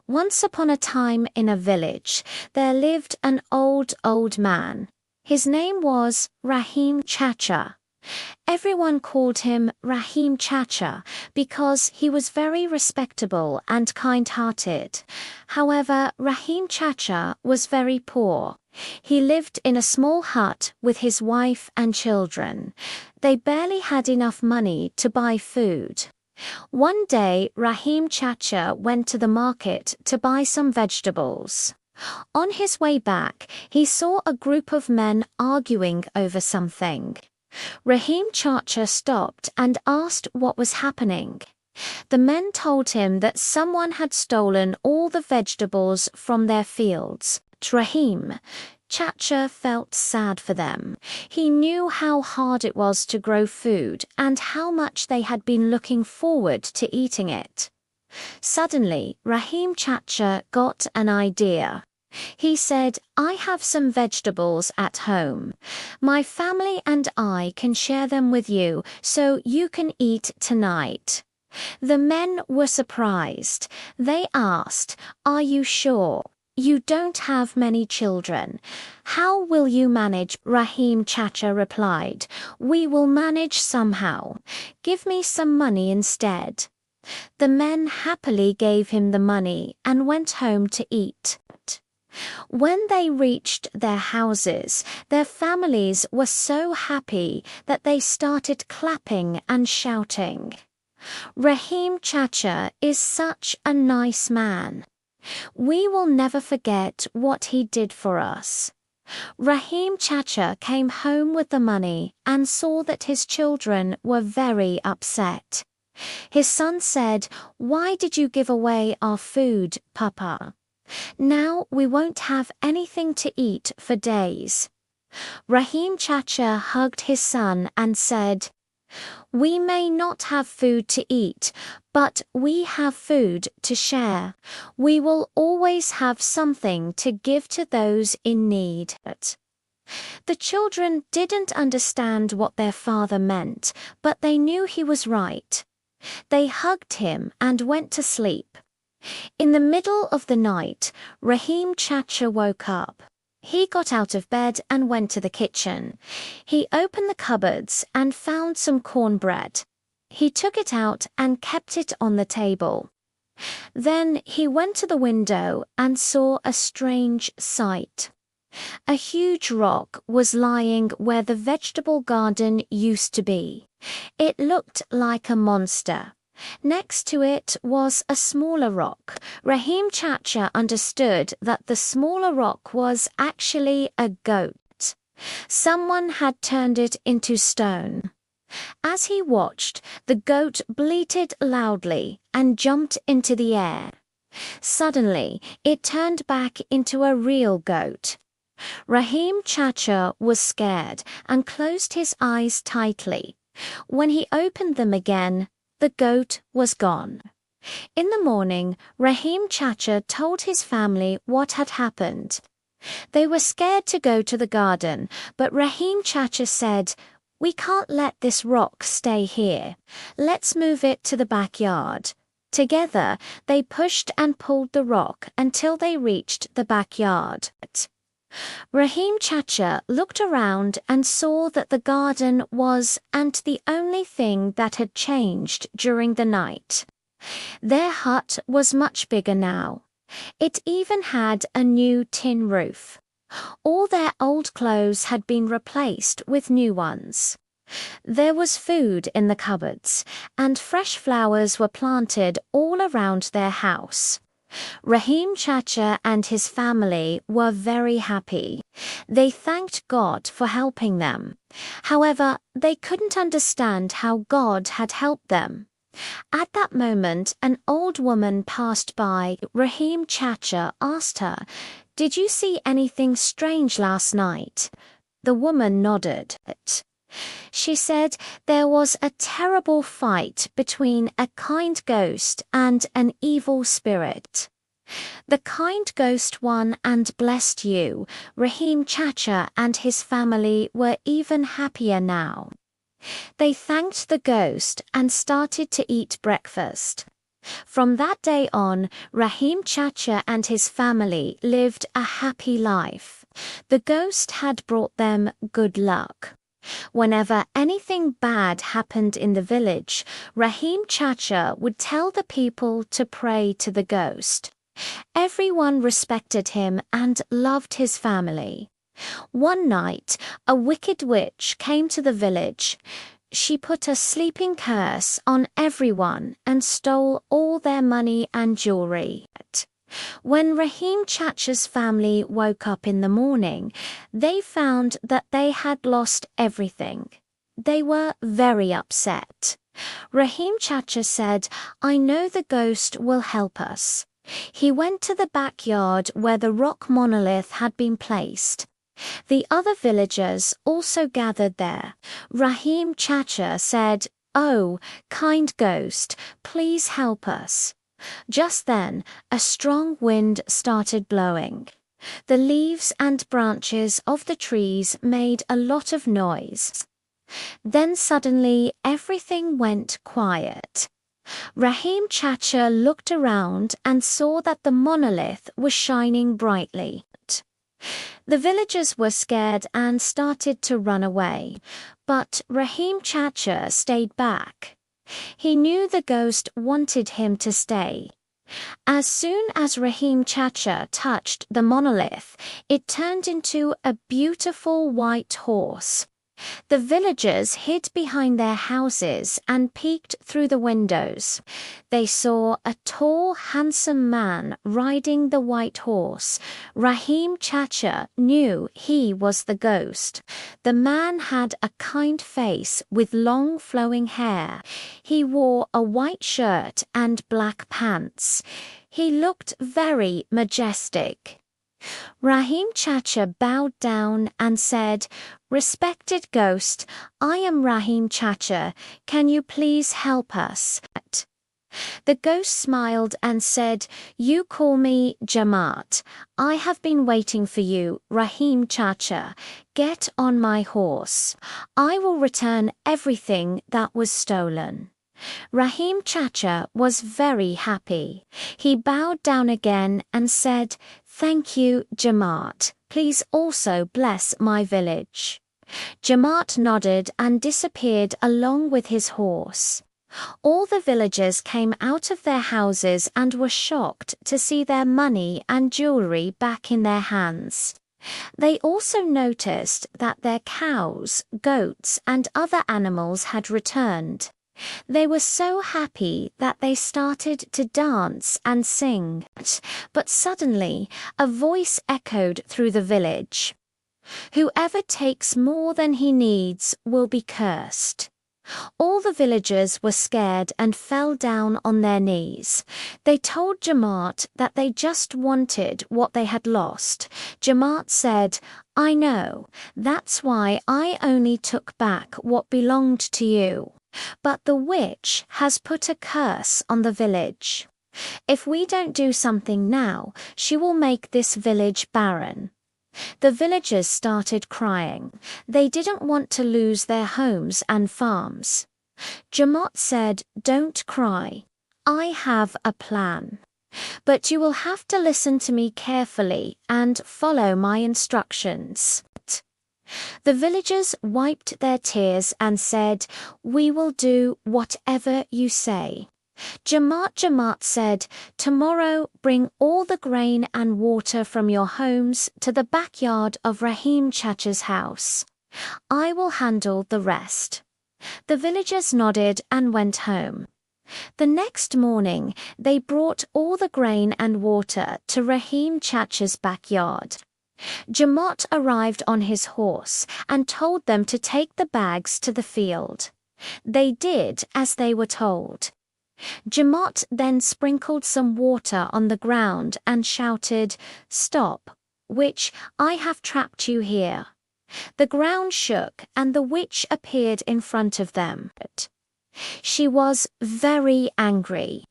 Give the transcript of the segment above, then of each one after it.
Once upon a time in a village, there lived an old man. His name was Rahim Chacha. Everyone called him Rahim Chacha because he was very respectable and kind-hearted. However, Rahim Chacha was very poor. He lived in a small hut with his wife and children. They barely had enough money to buy food. One day, Rahim Chacha went to the market to buy some vegetables. On his way back, he saw a group of men arguing over something. Rahim Chacha stopped and asked what was happening. The men told him that someone had stolen all the vegetables from their fields. Rahim Chacha felt sad for them. He knew how hard it was to grow food and how much they had been looking forward to eating it. Suddenly, Rahim Chacha got an idea. He said, "I have some vegetables at home. My family and I can share them with you so you can eat tonight." The men were surprised. They asked, "Are you sure? You don't have many children. How will you manage?" Rahim Chacha replied, "We will manage somehow. Give me some money instead." The men happily gave him the money and went home to eat. When they reached their houses, their families were so happy that they started clapping and shouting. Rahim Chacha is such a nice man. We will never forget what he did for us. Rahim Chacha came home with the money and saw that his children were very upset. His son said, "Why did you give away our food, Papa? Now we won't have anything to eat for days." Rahim Chacha hugged his son and said, "We may not have food to eat, but we have food to share. We will always have something to give to those in need." The children didn't understand what their father meant, but they knew he was right. They hugged him and went to sleep. In the middle of the night, Rahim Chacha woke up. He got out of bed and went to the kitchen. He opened the cupboards and found some cornbread. He took it out and kept it on the table. Then he went to the window and saw a strange sight. A huge rock was lying where the vegetable garden used to be. It looked like a monster. Next to it was a smaller rock. Rahim Chacha understood that the smaller rock was actually a goat. Someone had turned it into stone. As he watched, the goat bleated loudly and jumped into the air. Suddenly, it turned back into a real goat. Rahim Chacha was scared and closed his eyes tightly. When he opened them again, the goat was gone. In the morning, Rahim Chacha told his family what had happened. They were scared to go to the garden, but Rahim Chacha said, "We can't let this rock stay here. Let's move it to the backyard." Together, they pushed and pulled the rock until they reached the backyard. Rahim Chacha looked around and saw that the garden was the only thing that had changed during the night. Their hut was much bigger now. It even had a new tin roof. All their old clothes had been replaced with new ones. There was food in the cupboards, and fresh flowers were planted all around their house. Rahim Chacha and his family were very happy. They thanked God for helping them. However, they couldn't understand how God had helped them. At that moment, an old woman passed by. Rahim Chacha asked her, "Did you see anything strange last night?" The woman nodded. She said there was a terrible fight between a kind ghost and an evil spirit. The kind ghost won and blessed you. Rahim Chacha and his family were even happier now. They thanked the ghost and started to eat breakfast. From that day on, Rahim Chacha and his family lived a happy life. The ghost had brought them good luck. Whenever anything bad happened in the village, Rahim Chacha would tell the people to pray to the ghost. Everyone respected him and loved his family. One night, a wicked witch came to the village. She put a sleeping curse on everyone and stole all their money and jewelry. When Rahim Chacha's family woke up in the morning, they found that they had lost everything. They were very upset. Rahim Chacha said, "I know the ghost will help us." He went to the backyard where the rock monolith had been placed. The other villagers also gathered there. Rahim Chacha said, "Oh, kind ghost, please help us." Just then, a strong wind started blowing. The leaves and branches of the trees made a lot of noise. Then suddenly, everything went quiet. Rahim Chacha looked around and saw that the monolith was shining brightly. The villagers were scared and started to run away, but Rahim Chacha stayed back. He knew the ghost wanted him to stay. As soon as Rahim Chacha touched the monolith, it turned into a beautiful white horse. The villagers hid behind their houses and peeked through the windows. They saw a tall, handsome man riding the white horse. Rahim Chacha knew he was the ghost. The man had a kind face with long flowing hair. He wore a white shirt and black pants. He looked very majestic. Rahim Chacha bowed down and said, "Respected ghost, I am Rahim Chacha. Can you please help us?" The ghost smiled and said, "You call me Jamaat. I have been waiting for you, Rahim Chacha. Get on my horse. I will return everything that was stolen." Rahim Chacha was very happy. He bowed down again and said, "Thank you, Jamaat. Please also bless my village." Jamaat nodded and disappeared along with his horse. All the villagers came out of their houses and were shocked to see their money and jewelry back in their hands. They also noticed that their cows, goats, and other animals had returned. They were so happy that they started to dance and sing. But suddenly, a voice echoed through the village. "Whoever takes more than he needs will be cursed." All the villagers were scared and fell down on their knees. They told Jamaat that they just wanted what they had lost. Jamaat said, "I know. That's why I only took back what belonged to you. But the witch has put a curse on the village. If we don't do something now, she will make this village barren." The villagers started crying. They didn't want to lose their homes and farms. Jamaat said, "Don't cry. I have a plan. But you will have to listen to me carefully and follow my instructions." The villagers wiped their tears and said, "We will do whatever you say." Jamaat said, "Tomorrow bring all the grain and water from your homes to the backyard of Rahim Chacha's house. I will handle the rest." The villagers nodded and went home. The next morning, they brought all the grain and water to Rahim Chacha's backyard. Jamaat arrived on his horse and told them to take the bags to the field. They did as they were told. Jamaat then sprinkled some water on the ground and shouted, "Stop, witch, I have trapped you here." The ground shook and the witch appeared in front of them. She was very angry.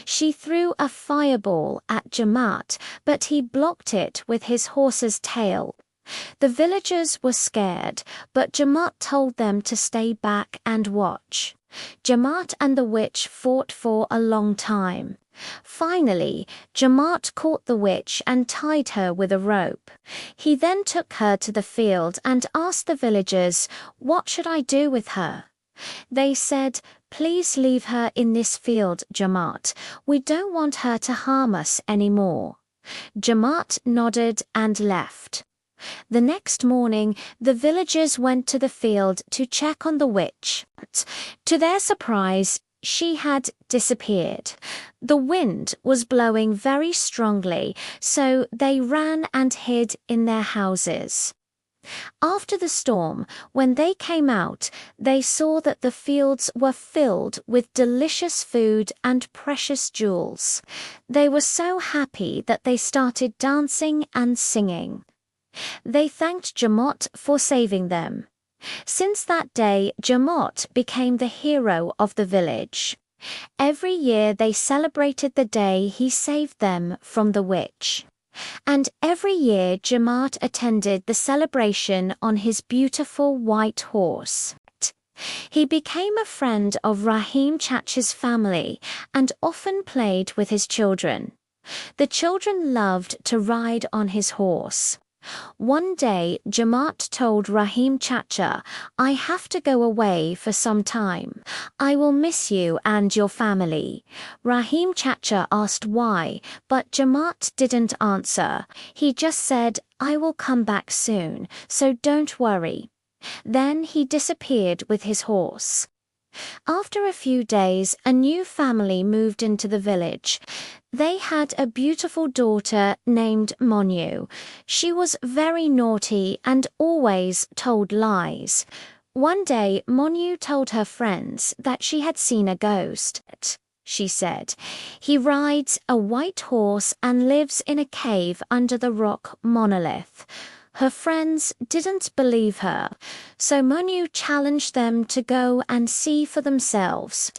She threw a fireball at Jamaat, but he blocked it with his horse's tail. The villagers were scared, but Jamaat told them to stay back and watch. Jamaat and the witch fought for a long time. Finally, Jamaat caught the witch and tied her with a rope. He then took her to the field and asked the villagers, "What should I do with her?" They said, "Please leave her in this field, Jamaat. We don't want her to harm us anymore." Jamaat nodded and left. The next morning, the villagers went to the field to check on the witch. To their surprise, she had disappeared. The wind was blowing very strongly, so they ran and hid in their houses. After the storm, when they came out, they saw that the fields were filled with delicious food and precious jewels. They were so happy that they started dancing and singing. They thanked Jamaat for saving them. Since that day, Jamaat became the hero of the village. Every year they celebrated the day he saved them from the witch. And every year Jamaat attended the celebration on his beautiful white horse. He became a friend of Rahim Chacha's family and often played with his children. The children loved to ride on his horse. One day, Jamaat told Rahim Chacha, "I have to go away for some time. I will miss you and your family." Rahim Chacha asked why, but Jamaat didn't answer. He just said, "I will come back soon, so don't worry." Then he disappeared with his horse. After a few days, a new family moved into the village. They had a beautiful daughter named Monu. She was very naughty and always told lies. One day, Monu told her friends that she had seen a ghost. She said, "He rides a white horse and lives in a cave under the rock monolith." Her friends didn't believe her, so Manu challenged them to go and see for themselves.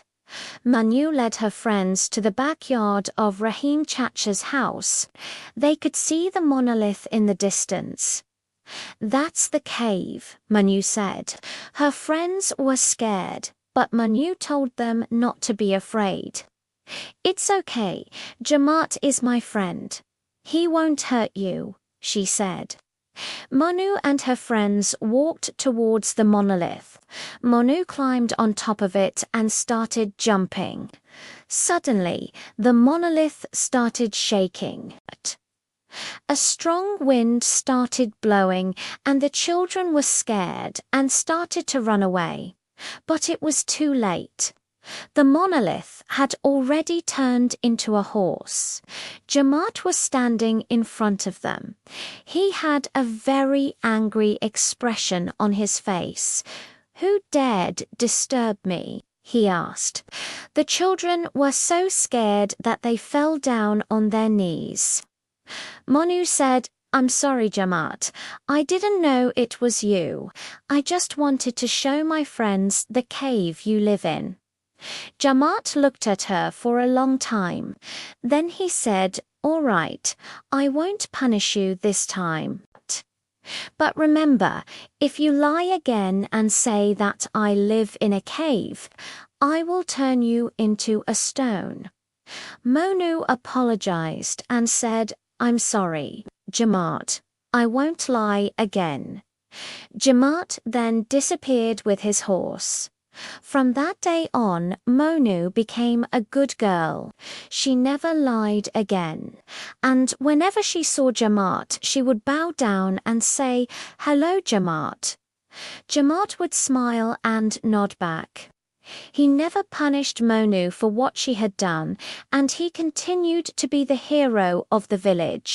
Manu led her friends to the backyard of Rahim Chacha's house. They could see the monolith in the distance. "That's the cave," Manu said. Her friends were scared, but Manu told them not to be afraid. "It's okay. Jamaat is my friend. He won't hurt you," she said. Monu and her friends walked towards the monolith. Monu climbed on top of it and started jumping. Suddenly, the monolith started shaking. A strong wind started blowing, and the children were scared and started to run away. But it was too late. The monolith had already turned into a horse. Jamaat was standing in front of them. He had a very angry expression on his face. "Who dared disturb me?" he asked. The children were so scared that they fell down on their knees. Monu said, "I'm sorry, Jamaat. I didn't know it was you. I just wanted to show my friends the cave you live in." Jamaat looked at her for a long time. Then he said, "All right, I won't punish you this time. But remember, if you lie again and say that I live in a cave, I will turn you into a stone." Monu apologized and said, "I'm sorry, Jamaat. I won't lie again." Jamaat then disappeared with his horse. From that day on, Monu became a good girl. She never lied again. And whenever she saw Jamaat, she would bow down and say, "Hello, Jamaat." Jamaat would smile and nod back. He never punished Monu for what she had done, and he continued to be the hero of the village.